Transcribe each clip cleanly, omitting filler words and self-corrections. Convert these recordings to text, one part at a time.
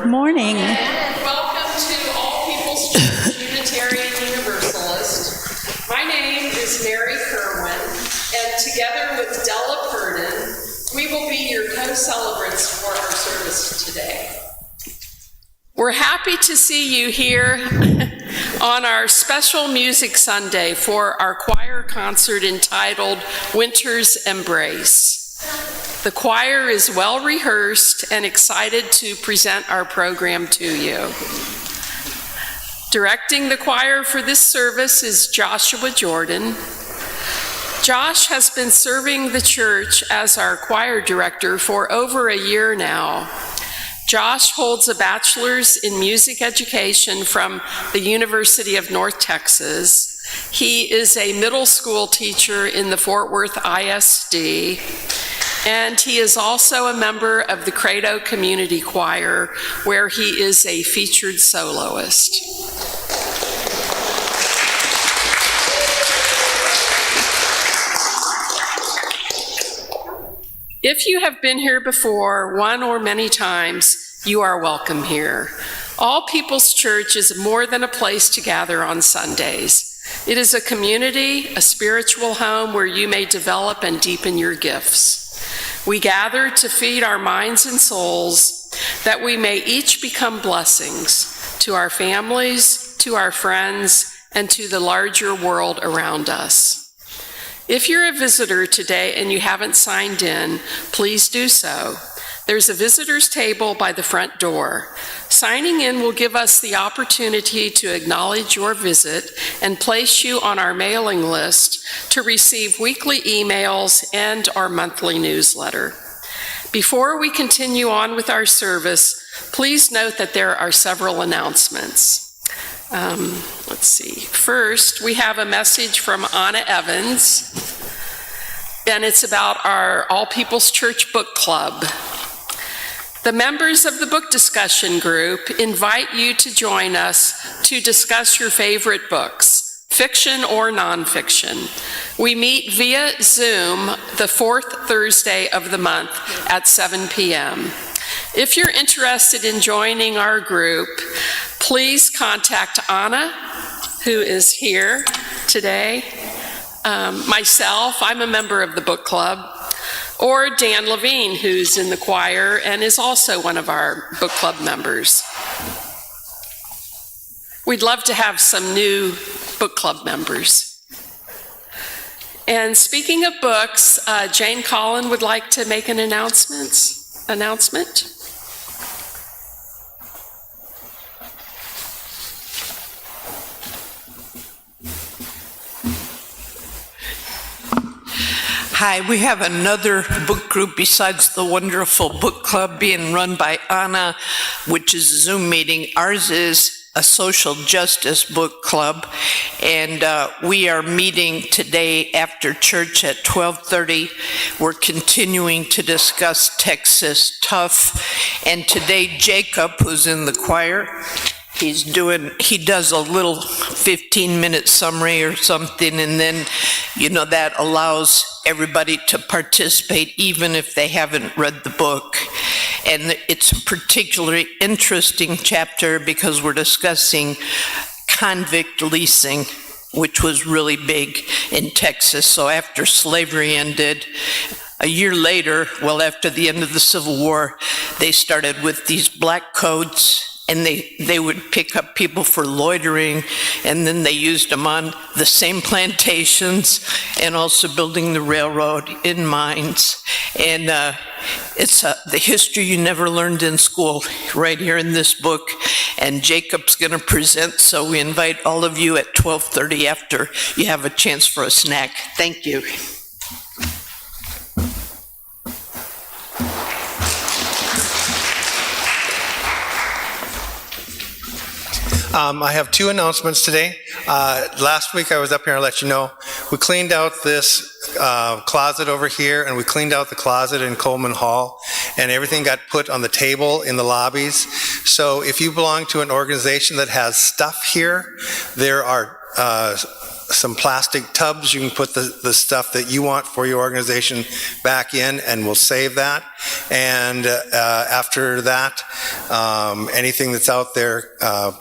Good morning. Welcome to All People's Church, Unitarian Universalist. My name is Mary Kerwin, and together with Della Purdon, we will be your co-celebrants for our service today. We're happy to see you here on our special Music Sunday for our choir concert entitled Winter's Embrace. The choir is well rehearsed and excited to present our program to you. Directing the choir for this service is Joshua Jordan. Josh has been serving the church as our choir director for over a year now. Josh holds a bachelor's in music education from the University of North Texas. He is a middle school teacher in the Fort Worth ISD, and he is also a member of the Credo Community Choir, where he is a featured soloist. If you have been here before, one or many times, you are welcome here. All People's Church is more than a place to gather on Sundays. It is a community, a spiritual home where you may develop and deepen your gifts. We gather to feed our minds and souls that we may each become blessings to our families, to our friends, and to the larger world around us. If you're a visitor today and you haven't signed in, please do so. There's a visitor's table by the front door. Signing in will give us the opportunity to acknowledge your visit and place you on our mailing list to receive weekly emails and our monthly newsletter. Before we continue on with our service, please note that there are several announcements. Let's see. First, we have a message from Anna Evans, and it's about our All People's Church Book Club. The members of the book discussion group invite you to join us to discuss your favorite books, fiction or nonfiction. We meet via Zoom the fourth Thursday of the month at 7 p.m. If you're interested in joining our group, please contact Anna, who is here today, myself, I'm a member of the book club, or Dan Levine, who's in the choir and is also one of our book club members. We'd love to have some new book club members. And speaking of books, Jane Collin would like to make an announcement. Hi, we have another book group besides the wonderful book club being run by Anna, which is a Zoom meeting. Ours is a social justice book club, and we are meeting today after church at 12:30. We're continuing to discuss Texas Tough, and today Jacob, who's in the choir, he does a little 15-minute summary or something, and then, that allows everybody to participate even if they haven't read the book. And it's a particularly interesting chapter because we're discussing convict leasing, which was really big in Texas. So after slavery ended, a year later, after the end of the Civil War, they started with these black coats, and they would pick up people for loitering, and then they used them on the same plantations and also building the railroad in mines. And it's the history you never learned in school right here in this book. And Jacob's going to present, so we invite all of you at 12:30 after you have a chance for a snack. Thank you. I have two announcements today. Last week I was up here, I'll let you know. We cleaned out this closet over here, and we cleaned out the closet in Coleman Hall. and everything got put on the table in the lobbies. So if you belong to an organization that has stuff here, there are some plastic tubs. You can put the stuff that you want for your organization back in, and we'll save that. And after that, anything that's out there,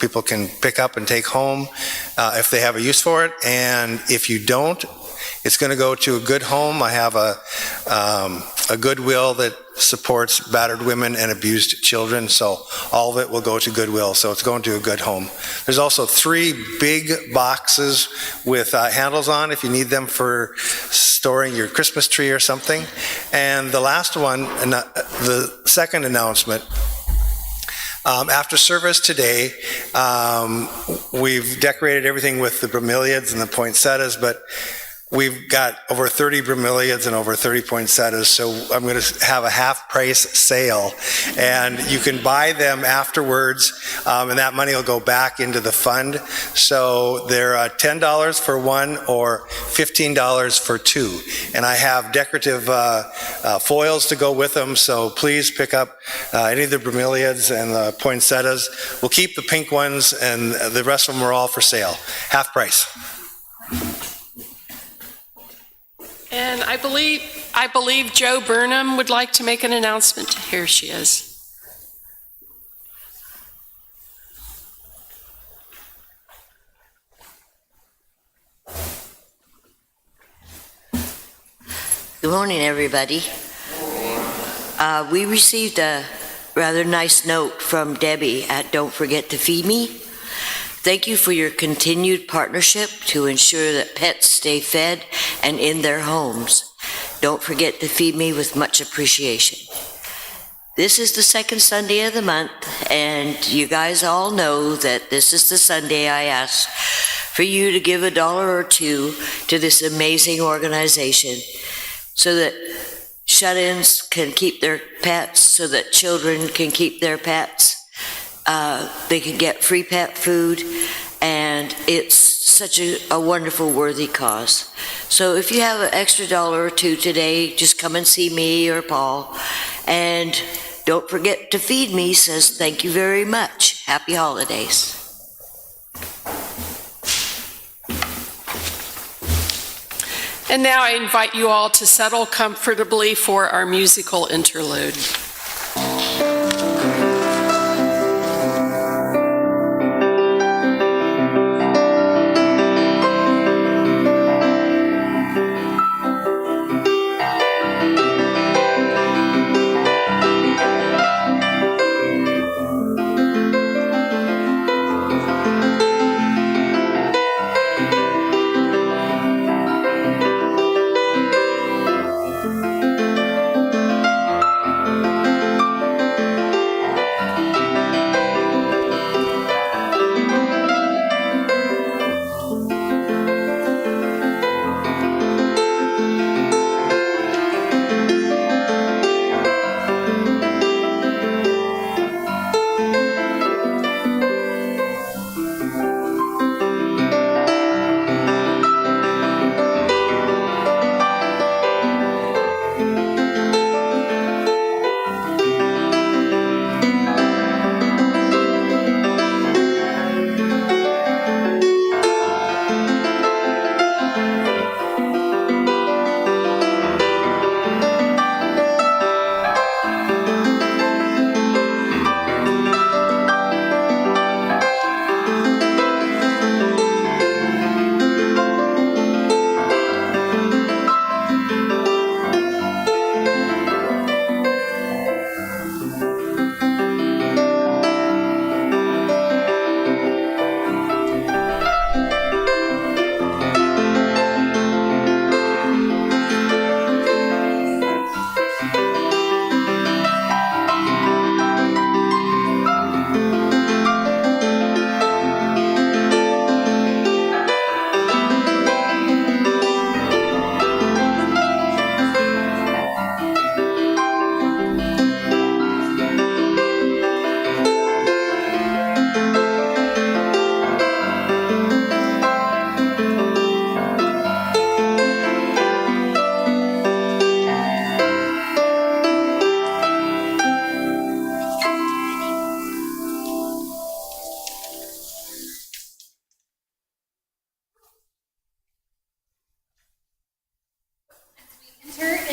people can pick up and take home if they have a use for it. And if you don't, it's going to go to a good home. I have a Goodwill that supports battered women and abused children, so all of it will go to Goodwill, so it's going to a good home. There's also 3 big boxes with handles on if you need them for storing your Christmas tree or something. And the last one, the second announcement, after service today, we've decorated everything with the bromeliads and the poinsettias, but we've got over 30 bromeliads and over 30 poinsettias, so I'm going to have a half-price sale, and you can buy them afterwards, and that money will go back into the fund. So they're $10 for one or $15 for 2, and I have decorative foils to go with them, so please pick up any of the bromeliads and the poinsettias. We'll keep the pink ones, and the rest of them are all for sale, half price. And I believe Joe Burnham would like to make an announcement. Here she is. Good morning, everybody. We received a rather nice note from Debbie at Don't Forget to Feed Me. Thank you for your continued partnership to ensure that pets stay fed and in their homes. Don't forget to feed me with much appreciation. This is the second Sunday of the month, and you guys all know that this is the Sunday I ask for you to give $1 or $2 to this amazing organization so that shut-ins can keep their pets, so that children can keep their pets. They can get free pet food, and it's such a wonderful, worthy cause. So if you have an extra $1 or $2 today, just come and see me or Paul. And Don't Forget to Feed Me says thank you very much. Happy holidays. And now I invite you all to settle comfortably for our musical interlude.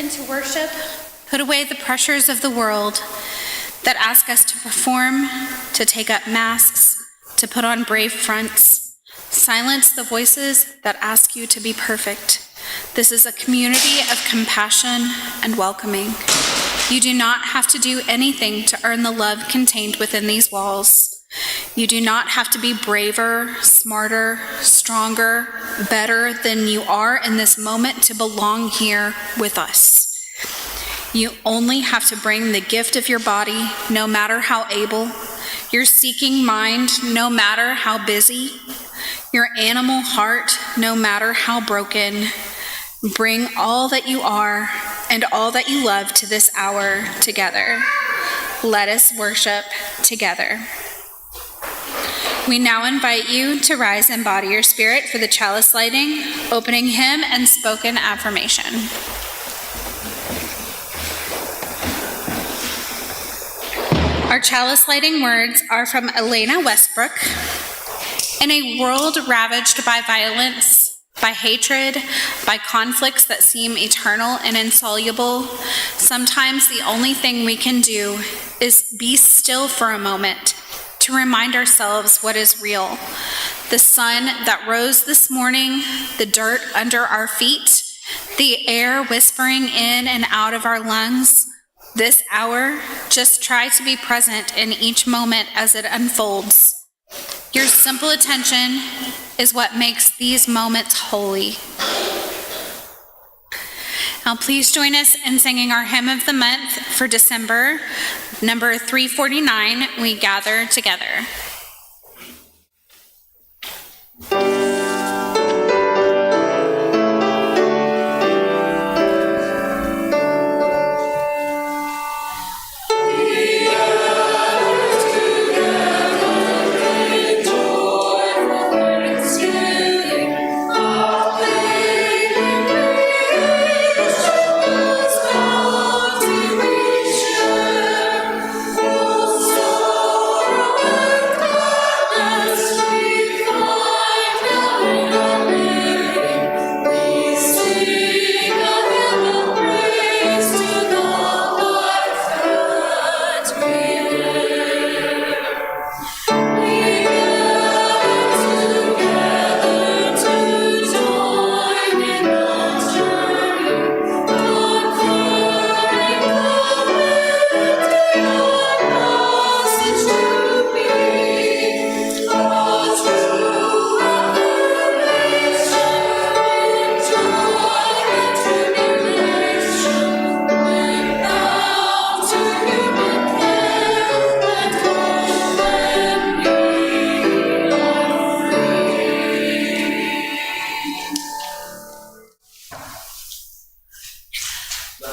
into worship, put away the pressures of the world that ask us to perform, to take up masks, to put on brave fronts. Silence the voices that ask you to be perfect. This is a community of compassion and welcoming. You do not have to do anything to earn the love contained within these walls. You do not have to be braver, smarter, stronger, better than you are in this moment to belong here with us. You only have to bring the gift of your body, no matter how able, your seeking mind, no matter how busy, your animal heart, no matter how broken. Bring all that you are and all that you love to this hour together. Let us worship together. We now invite you to rise and embody your spirit for the chalice lighting, opening hymn, and spoken affirmation. Our chalice lighting words are from Elena Westbrook. In a world ravaged by violence, by hatred, by conflicts that seem eternal and insoluble, sometimes the only thing we can do is be still for a moment to remind ourselves what is real. The sun that rose this morning, the dirt under our feet, the air whispering in and out of our lungs. This hour, just try to be present in each moment as it unfolds. Your simple attention is what makes these moments holy. Now please join us in singing our hymn of the month for December, number 349, We Gather Together.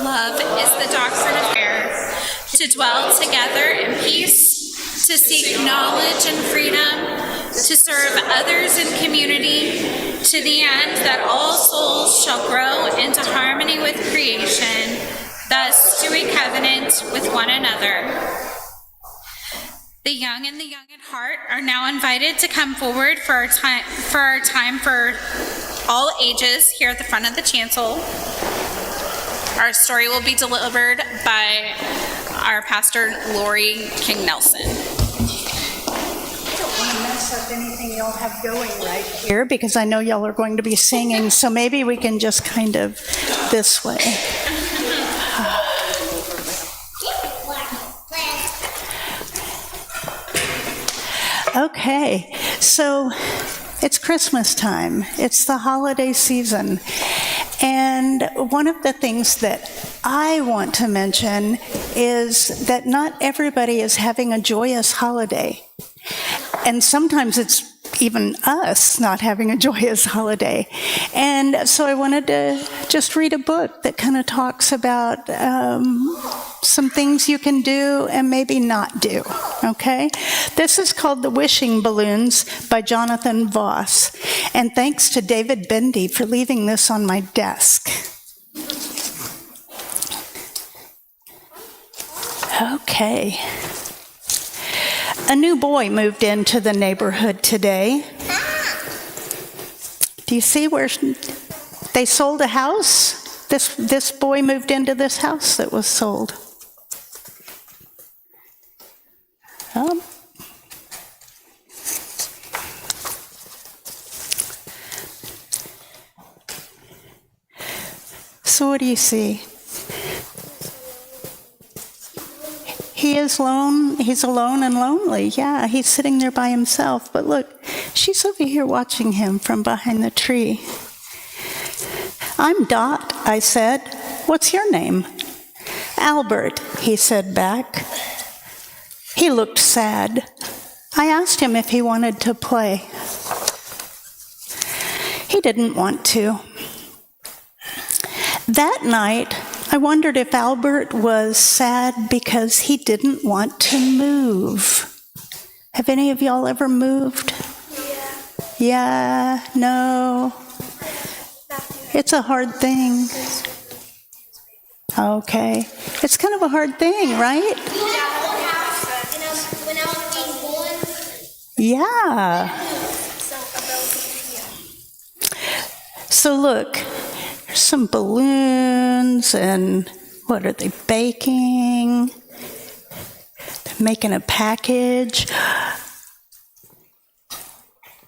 Love is the doctrine of prayer, to dwell together in peace, to seek knowledge and freedom, to serve others in community, to the end that all souls shall grow into harmony with creation, thus do we covenant with one another. The young and the young at heart are now invited to come forward for our time for all ages here at the front of the chancel. Our story will be delivered by our pastor, Lori King Nelson. I don't want to mess up anything y'all have going right here because I know y'all are going to be singing, so maybe we can just kind of this way. Okay, so it's Christmas time. It's the holiday season. And one of the things that I want to mention is that not everybody is having a joyous holiday. And sometimes it's even us not having a joyous holiday. And so I wanted to just read a book that kind of talks about some things you can do and maybe not do, okay? This is called The Wishing Balloons by Jonathan Voss. And thanks to David Bendy for leaving this on my desk. Okay. A new boy moved into the neighborhood today. Do you see where they sold a house? This boy moved into this house that was sold. So what do you see? He's alone and lonely. Yeah, he's sitting there by himself. But look, she's over here watching him from behind the tree. I'm Dot, I said. What's your name? Albert, he said back. He looked sad. I asked him if he wanted to play. He didn't want to. That night, I wondered if Albert was sad because he didn't want to move. Have any of y'all ever moved? Yeah, no. It's a hard thing. Okay. It's kind of a hard thing, right? Yeah. So look, there's some balloons and what are they baking? They're making a package.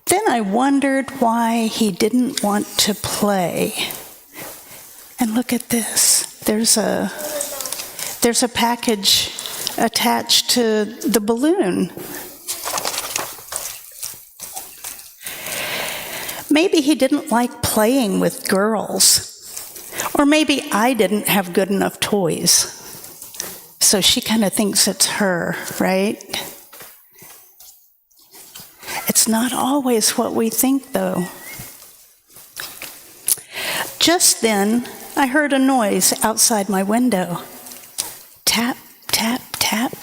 Then I wondered why he didn't want to play. And look at this. There's a package attached to the balloon. Maybe he didn't like playing with girls. Or maybe I didn't have good enough toys. So she kind of thinks it's her, right? It's not always what we think, though. Just then, I heard a noise outside my window. Tap, tap, tap.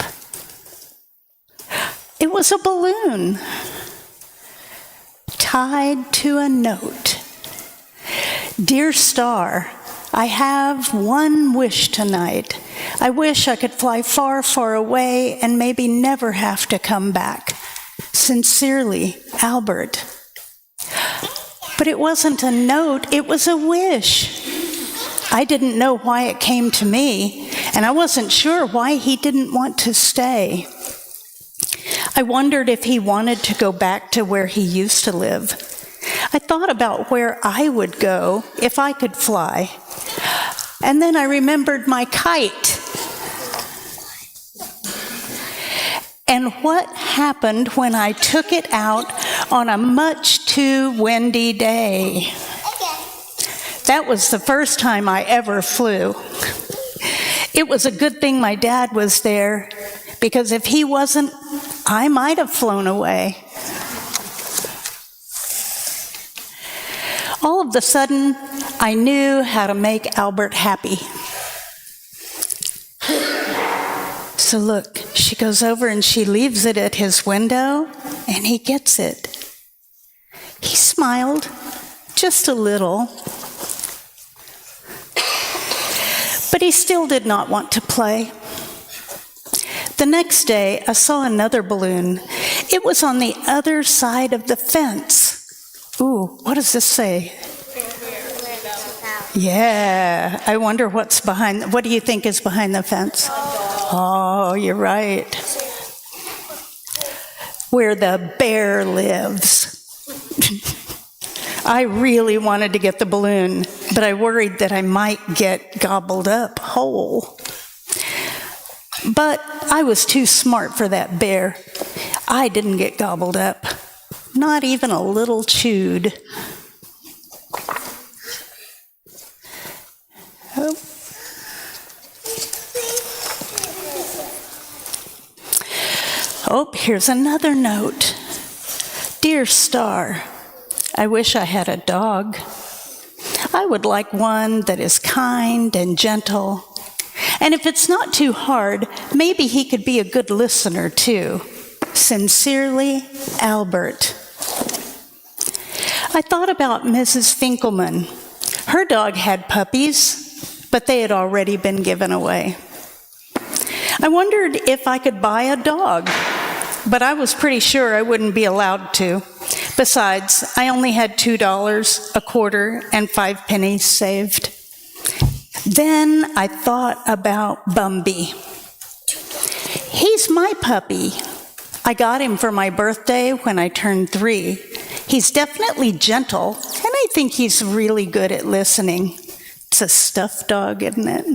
It was a balloon tied to a note. Dear Star, I have one wish tonight. I wish I could fly far, far away and maybe never have to come back. Sincerely, Albert. But it wasn't a note, it was a wish. I didn't know why it came to me, and I wasn't sure why he didn't want to stay. I wondered if he wanted to go back to where he used to live. I thought about where I would go if I could fly. And then I remembered my kite. And what happened when I took it out on a much too windy day? That was the first time I ever flew. It was a good thing my dad was there, because if he wasn't, I might have flown away. All of a sudden, I knew how to make Albert happy. So look, she goes over and she leaves it at his window, and he gets it. He smiled, just a little. But he still did not want to play. The next day, I saw another balloon. It was on the other side of the fence. Ooh, what does this say? Yeah, I wonder what's behind. What do you think is behind the fence? Oh, you're right. Where the bear lives. I really wanted to get the balloon, but I worried that I might get gobbled up whole. But I was too smart for that bear. I didn't get gobbled up, not even a little chewed. Oh, here's another note. Dear Star, I wish I had a dog. I would like one that is kind and gentle. And if it's not too hard, maybe he could be a good listener too. Sincerely, Albert. I thought about Mrs. Finkelman. Her dog had puppies, but they had already been given away. I wondered if I could buy a dog, but I was pretty sure I wouldn't be allowed to. Besides, I only had $2, a quarter, and 5 pennies saved. Then I thought about Bumby. He's my puppy. I got him for my birthday when I turned 3. He's definitely gentle, and I think he's really good at listening. It's a stuffed dog, isn't it?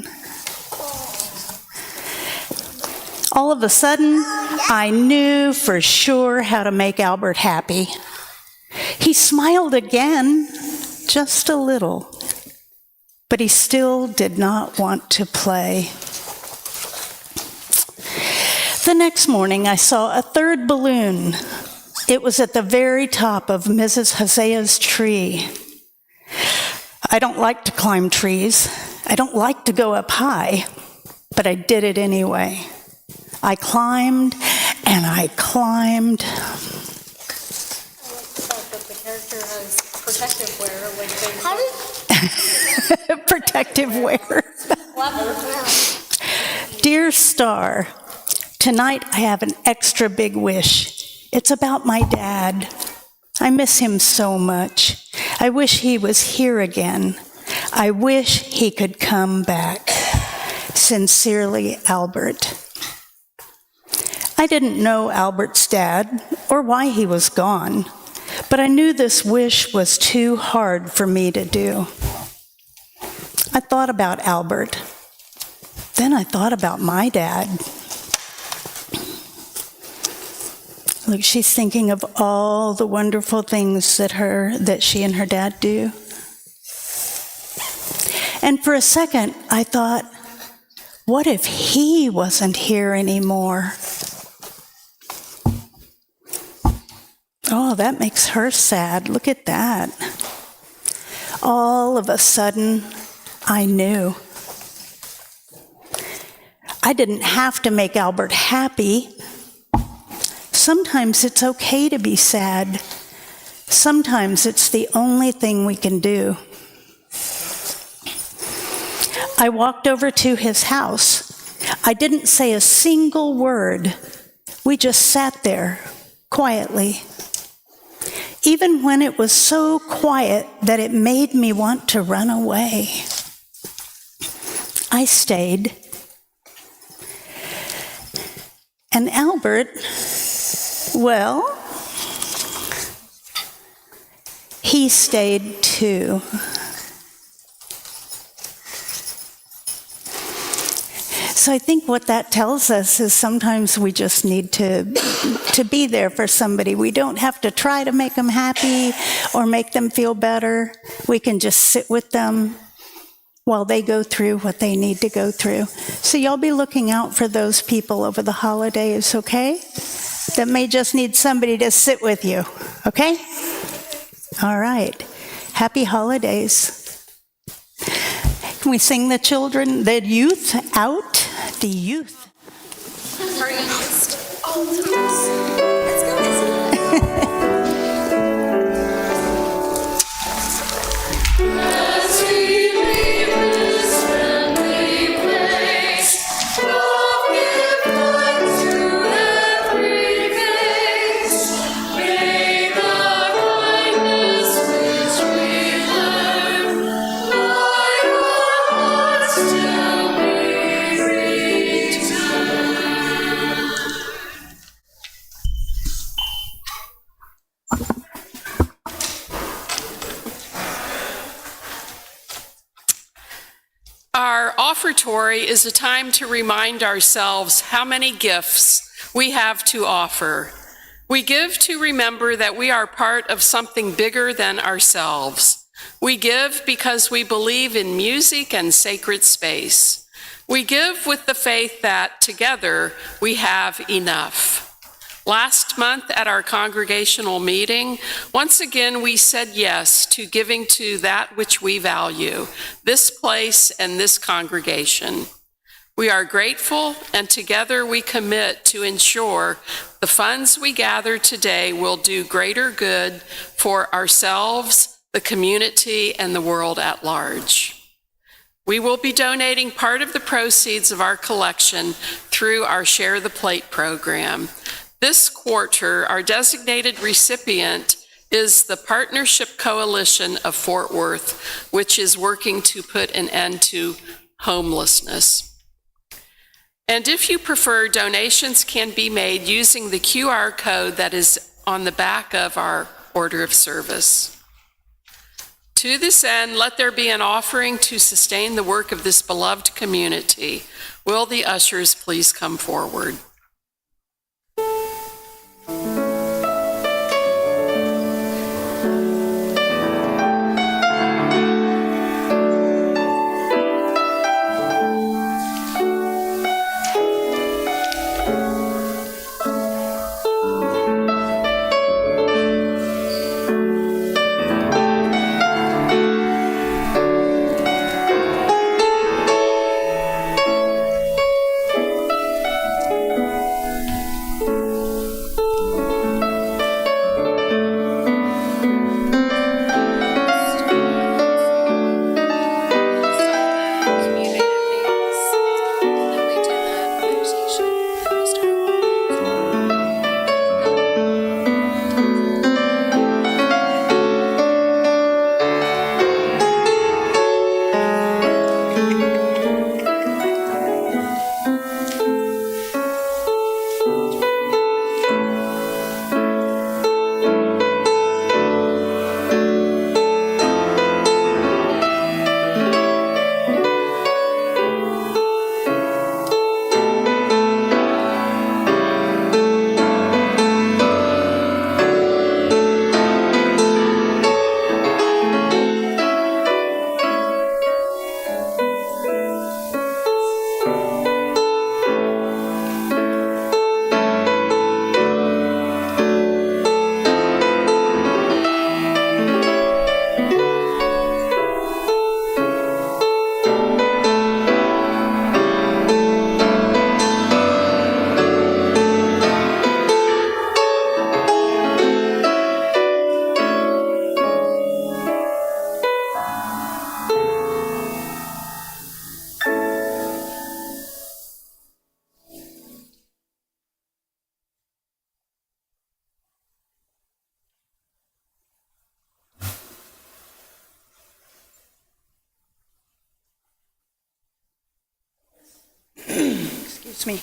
All of a sudden, I knew for sure how to make Albert happy. He smiled again, just a little, but he still did not want to play. The next morning, I saw a third balloon. It was at the very top of Mrs. Hosea's tree. I don't like to climb trees. I don't like to go up high, but I did it anyway. I climbed and I climbed. The character has protective wear. Protective wear. Dear Star, tonight I have an extra big wish. It's about my dad. I miss him so much. I wish he was here again. I wish he could come back. Sincerely, Albert. I didn't know Albert's dad or why he was gone, but I knew this wish was too hard for me to do. I thought about Albert. Then I thought about my dad. Look, she's thinking of all the wonderful things that she and her dad do. And for a second, I thought, what if he wasn't here anymore? Oh, that makes her sad. Look at that. All of a sudden, I knew. I didn't have to make Albert happy. Sometimes it's okay to be sad. Sometimes it's the only thing we can do. I walked over to his house. I didn't say a single word. We just sat there quietly. Even when it was so quiet that it made me want to run away. I stayed. And Albert, well, he stayed too. So I think what that tells us is sometimes we just need to be there for somebody. We don't have to try to make them happy or make them feel better. We can just sit with them while they go through what they need to go through. So y'all be looking out for those people over the holidays, okay? That may just need somebody to sit with you, okay? All right. Happy holidays. Can we sing the children, the youth out? The youth. Let's go. Our offertory is a time to remind ourselves how many gifts we have to offer. We give to remember that we are part of something bigger than ourselves. We give because we believe in music and sacred space. We give with the faith that together we have enough. Last month at our congregational meeting, once again we said yes to giving to that which we value, this place and this congregation. We are grateful, and together we commit to ensure the funds we gather today will do greater good for ourselves, the community, and the world at large. We will be donating part of the proceeds of our collection through our Share the Plate program. This quarter, our designated recipient is the Partnership Coalition of Fort Worth, which is working to put an end to homelessness. And if you prefer, donations can be made using the QR code that is on the back of our order of service. To this end, let there be an offering to sustain the work of this beloved community. Will the ushers please come forward? Excuse me.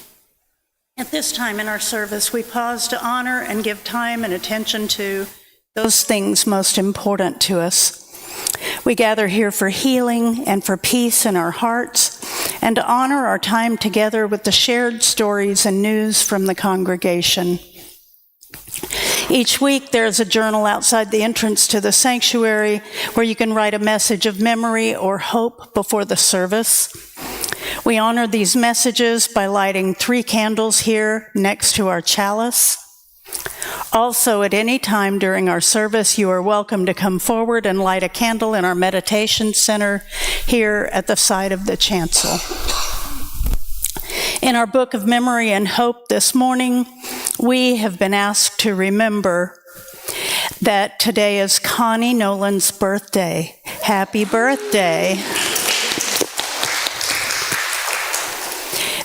At this time in our service, we pause to honor and give time and attention to those things most important to us. We gather here for healing and for peace in our hearts, and to honor our time together with the shared stories and news from the congregation. Each week, there's a journal outside the entrance to the sanctuary where you can write a message of memory or hope before the service. We honor these messages by lighting 3 candles here next to our chalice. Also, at any time during our service, you are welcome to come forward and light a candle in our meditation center here at the side of the chancel. In our book of memory and hope this morning, we have been asked to remember that today is Connie Nolan's birthday. Happy birthday.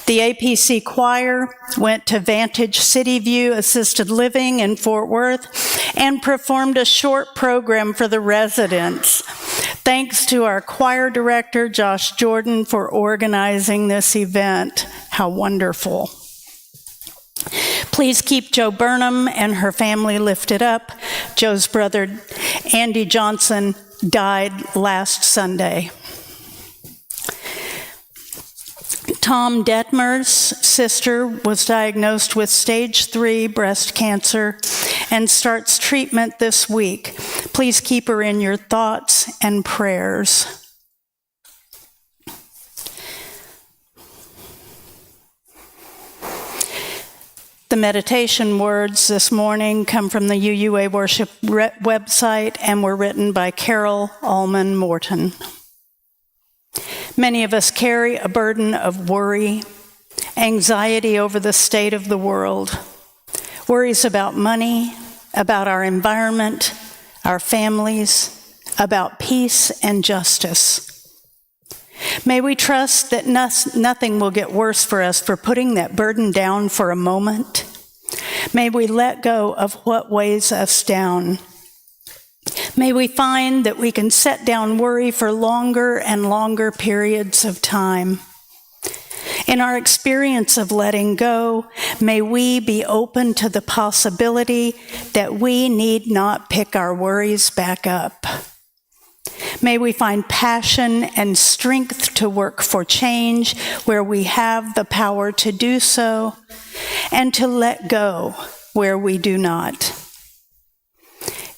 The APC choir went to Vantage City View Assisted Living in Fort Worth and performed a short program for the residents. Thanks to our choir director, Josh Jordan, for organizing this event. How wonderful. Please keep Jo Burnham and her family lifted up. Joe's brother, Andy Johnson, died last Sunday. Tom Detmer's sister was diagnosed with stage 3 breast cancer and starts treatment this week. Please keep her in your thoughts and prayers. The meditation words this morning come from the UUA Worship website and were written by Carol Allman Morton. Many of us carry a burden of worry, anxiety over the state of the world, worries about money, about our environment, our families, about peace and justice. May we trust that nothing will get worse for us for putting that burden down for a moment. May we let go of what weighs us down. May we find that we can set down worry for longer and longer periods of time. In our experience of letting go, may we be open to the possibility that we need not pick our worries back up. May we find passion and strength to work for change where we have the power to do so, and to let go where we do not.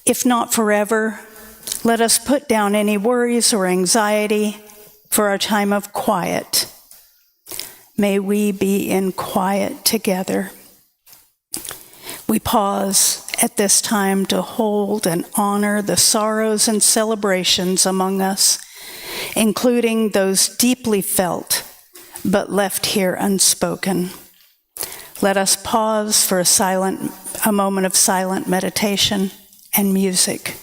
If not forever, let us put down any worries or anxiety for our time of quiet. May we be in quiet together. We pause at this time to hold and honor the sorrows and celebrations among us, including those deeply felt but left here unspoken. Let us pause for a moment of silent meditation and music.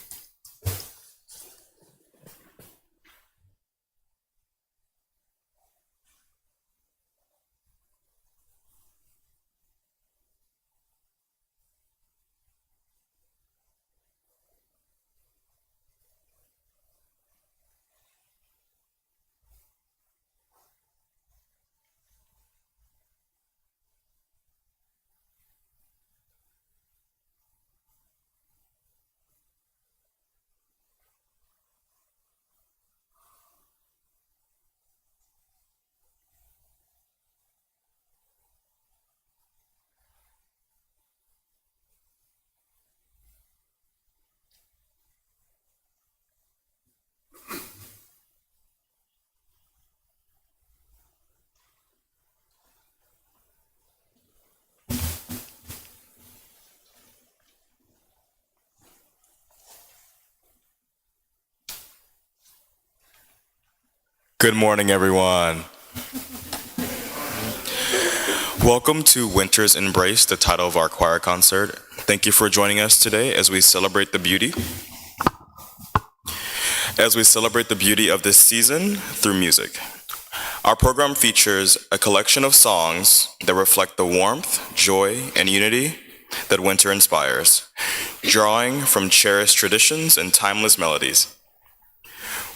Good morning, everyone. Welcome to Winter's Embrace, the title of our choir concert. Thank you for joining us today as we celebrate the beauty. As we celebrate the beauty of this season through music. Our program features a collection of songs that reflect the warmth, joy, and unity that winter inspires, drawing from cherished traditions and timeless melodies.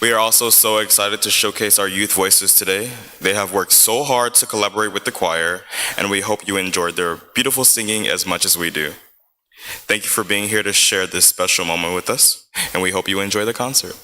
We are also so excited to showcase our youth voices today. They have worked so hard to collaborate with the choir, and we hope you enjoyed their beautiful singing as much as we do. Thank you for being here to share this special moment with us, and we hope you enjoy the concert.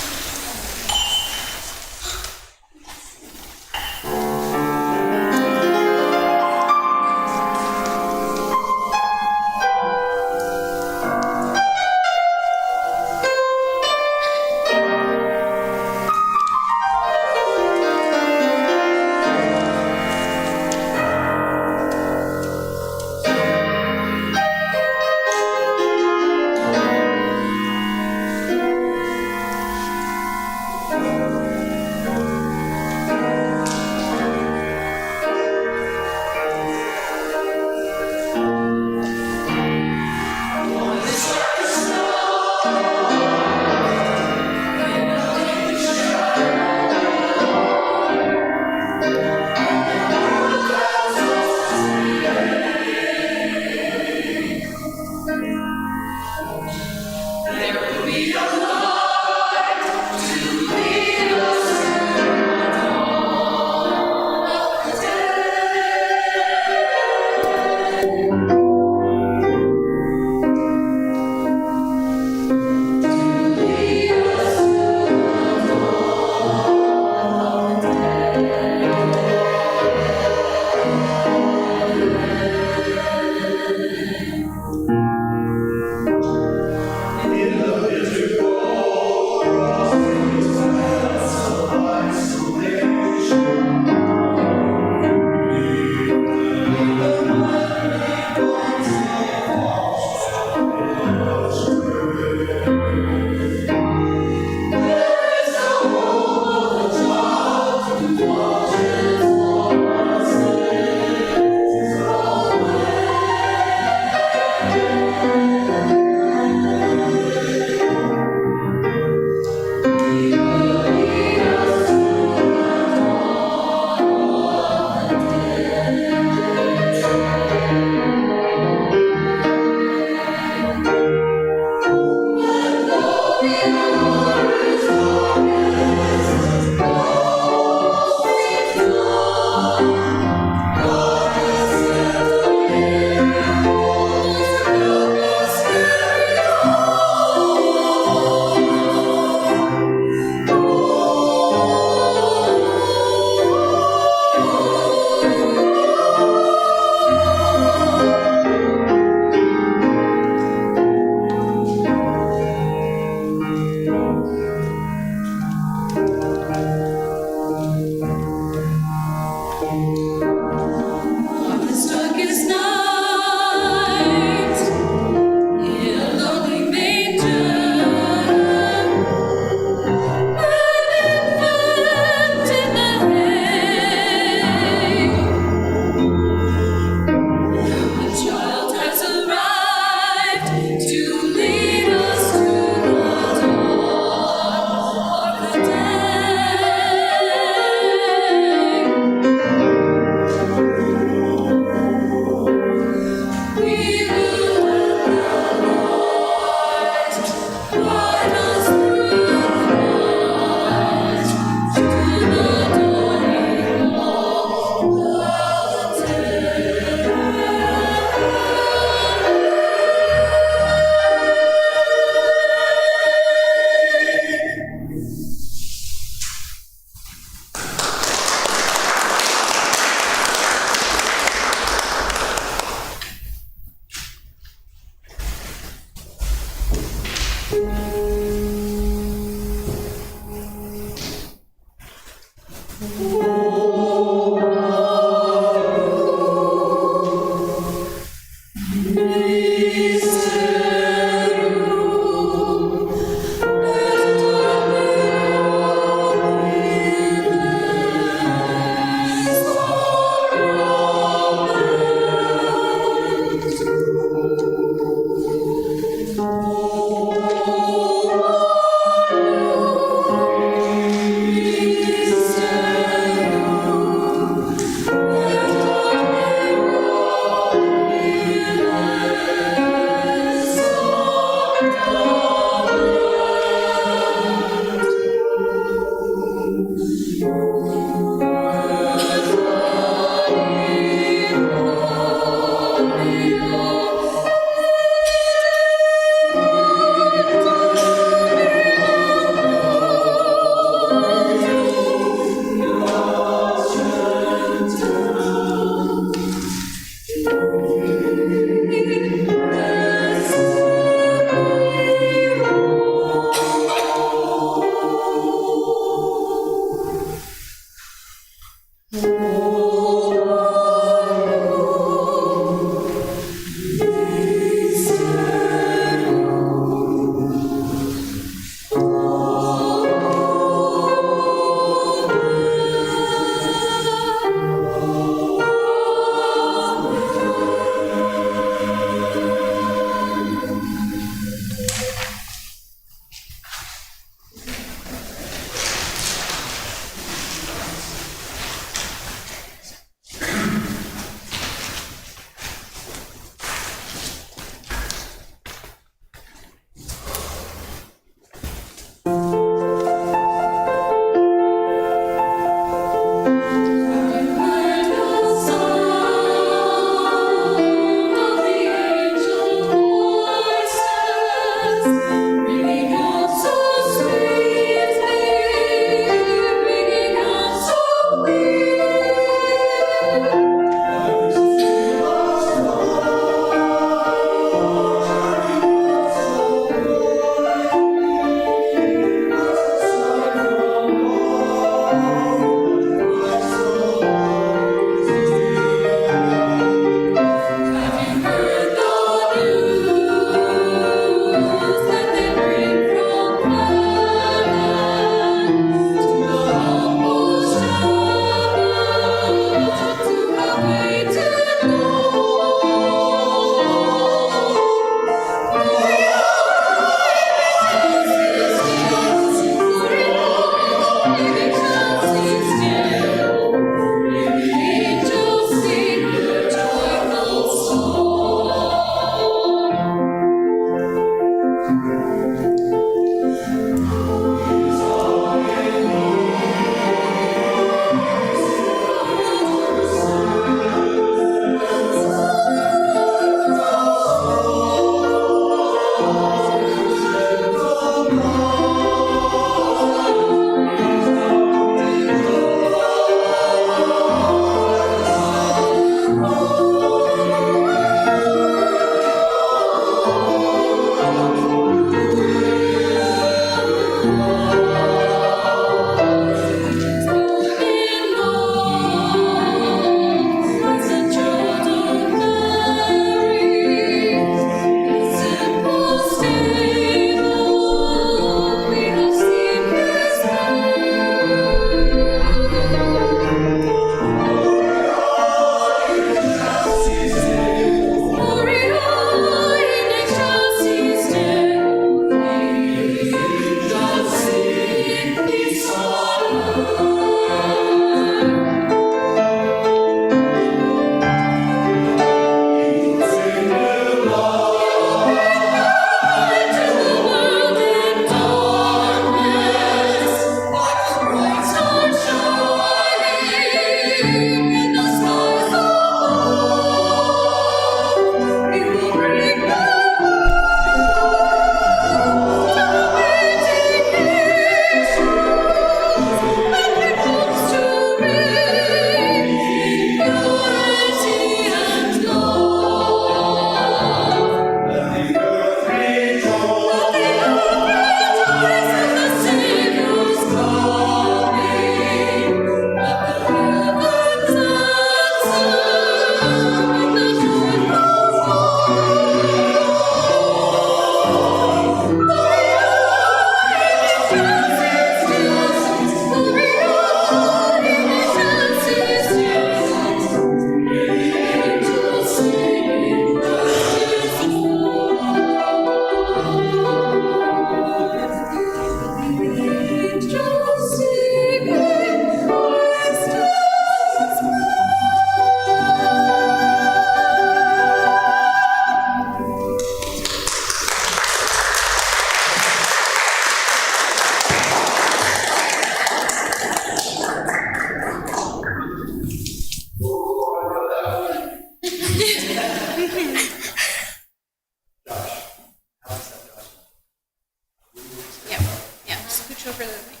Yeah, scooch over the mic.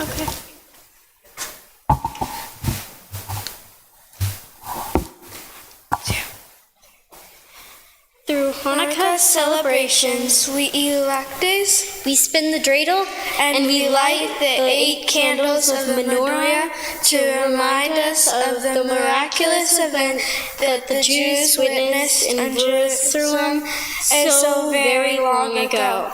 Okay. Through Hanukkah celebrations, we eat latkes, we spin the dreidel, and we light the 8 candles of the menorah to remind us of the miraculous event that the Jews witnessed in Jerusalem so very long ago.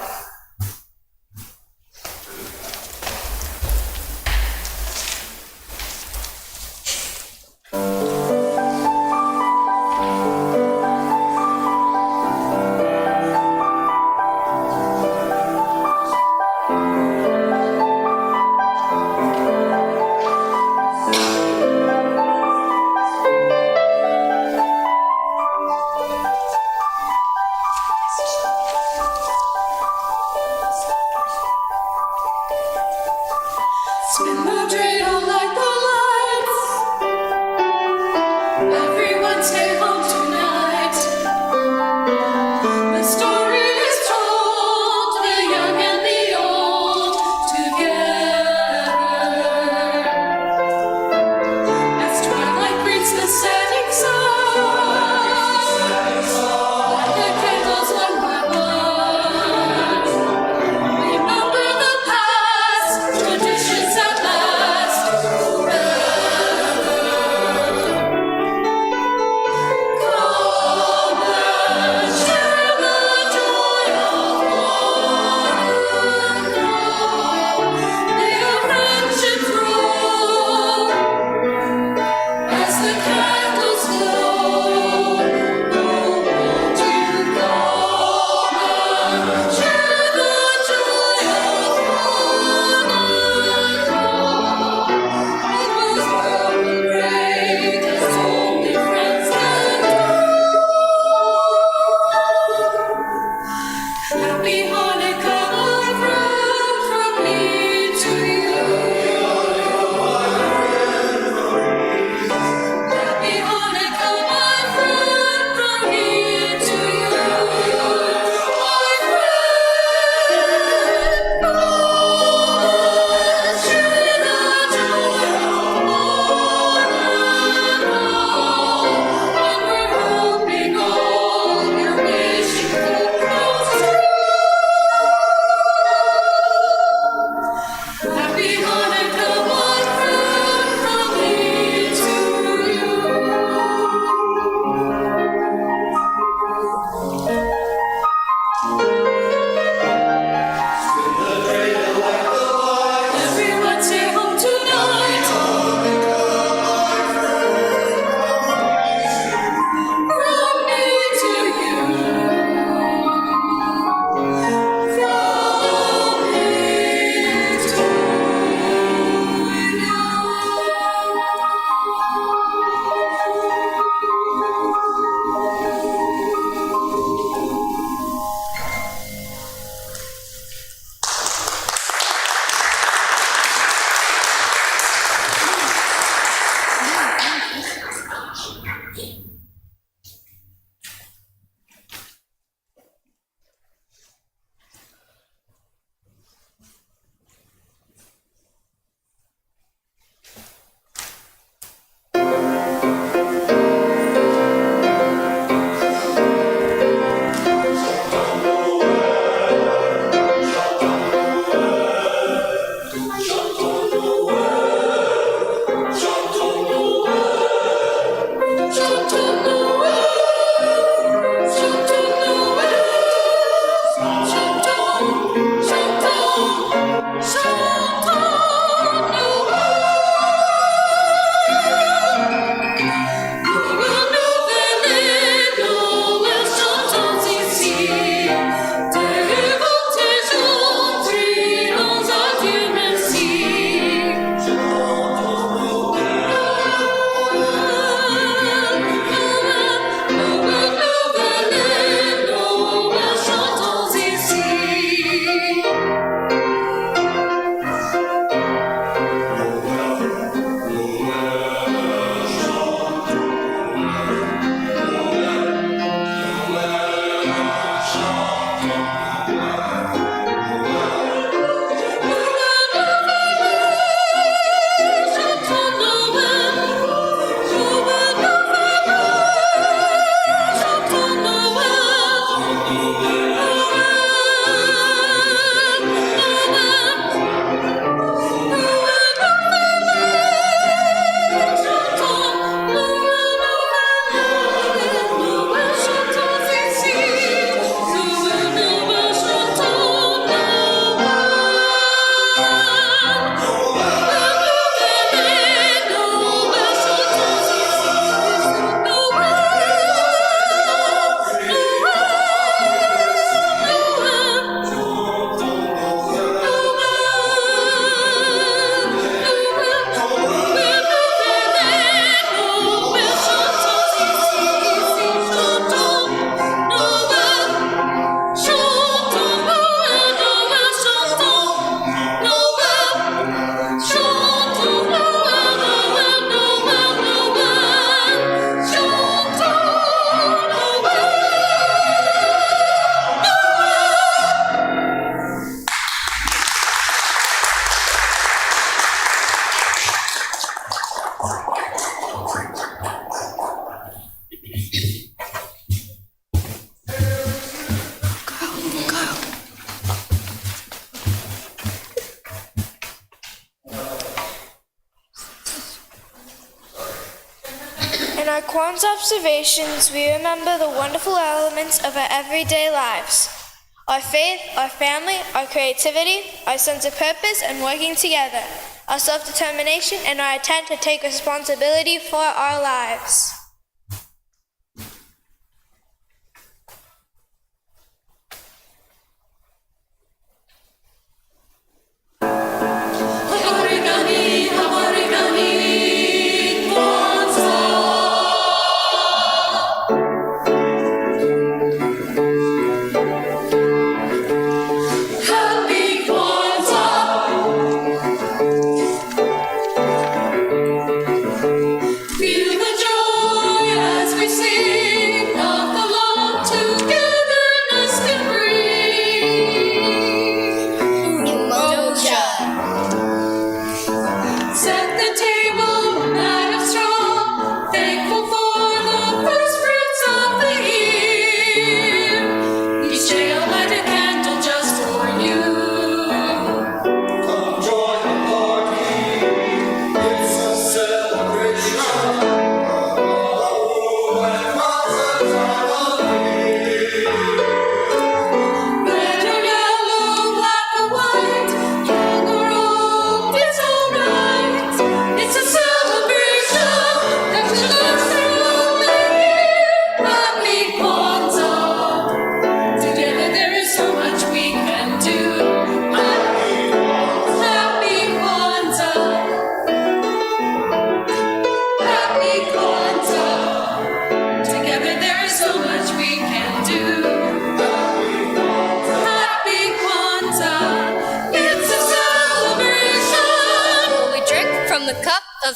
Kwanzaa observations, we remember the wonderful elements of our everyday lives. Our faith, our family, our creativity, our sense of purpose and working together, our self-determination, and our intent to take responsibility for our lives.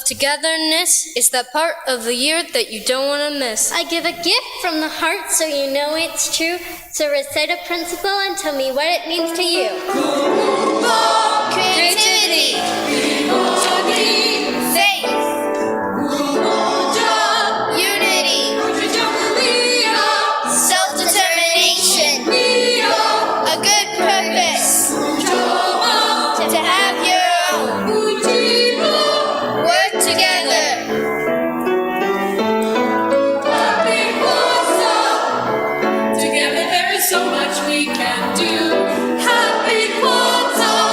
Togetherness is that part of the year that you don't want to miss. I give a gift from the heart so you know it's true. So recite a principle and tell me what it means to you. Creativity, faith, unity, self-determination, a good purpose, to have your own, work together. Together there is so much we can do. Happy Kwanzaa!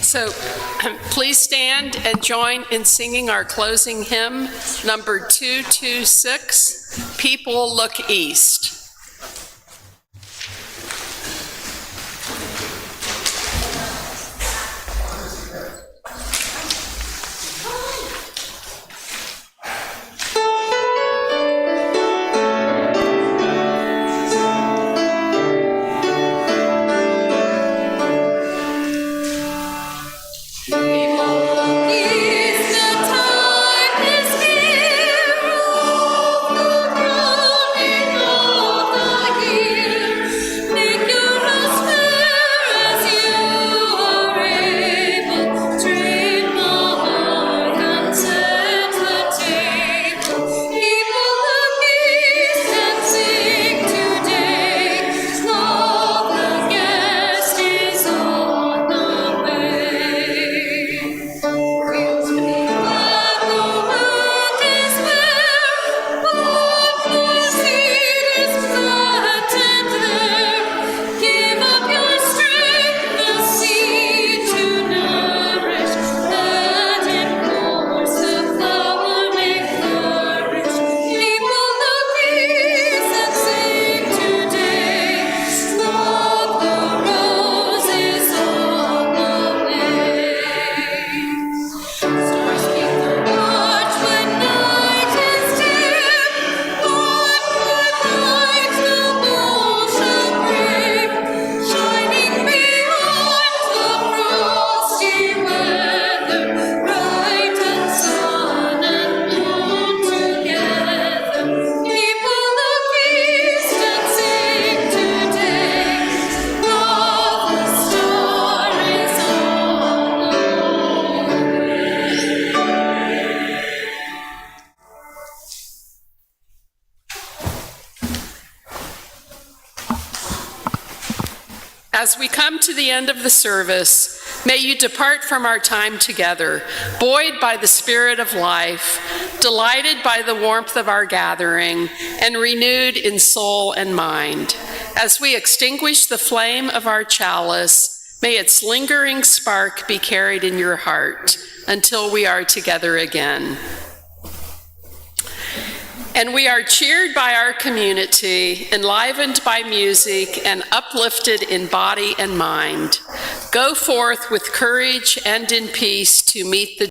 So please stand and join in singing our closing hymn, number 226, People Look East. As we come to the end of the service, may you depart from our time together, buoyed by the spirit of life, delighted by the warmth of our gathering, and renewed in soul and mind. As we extinguish the flame of our chalice, may its lingering spark be carried in your heart until we are together again. And we are cheered by our community, enlivened by music, and uplifted in body and mind. Go forth with courage and in peace to meet the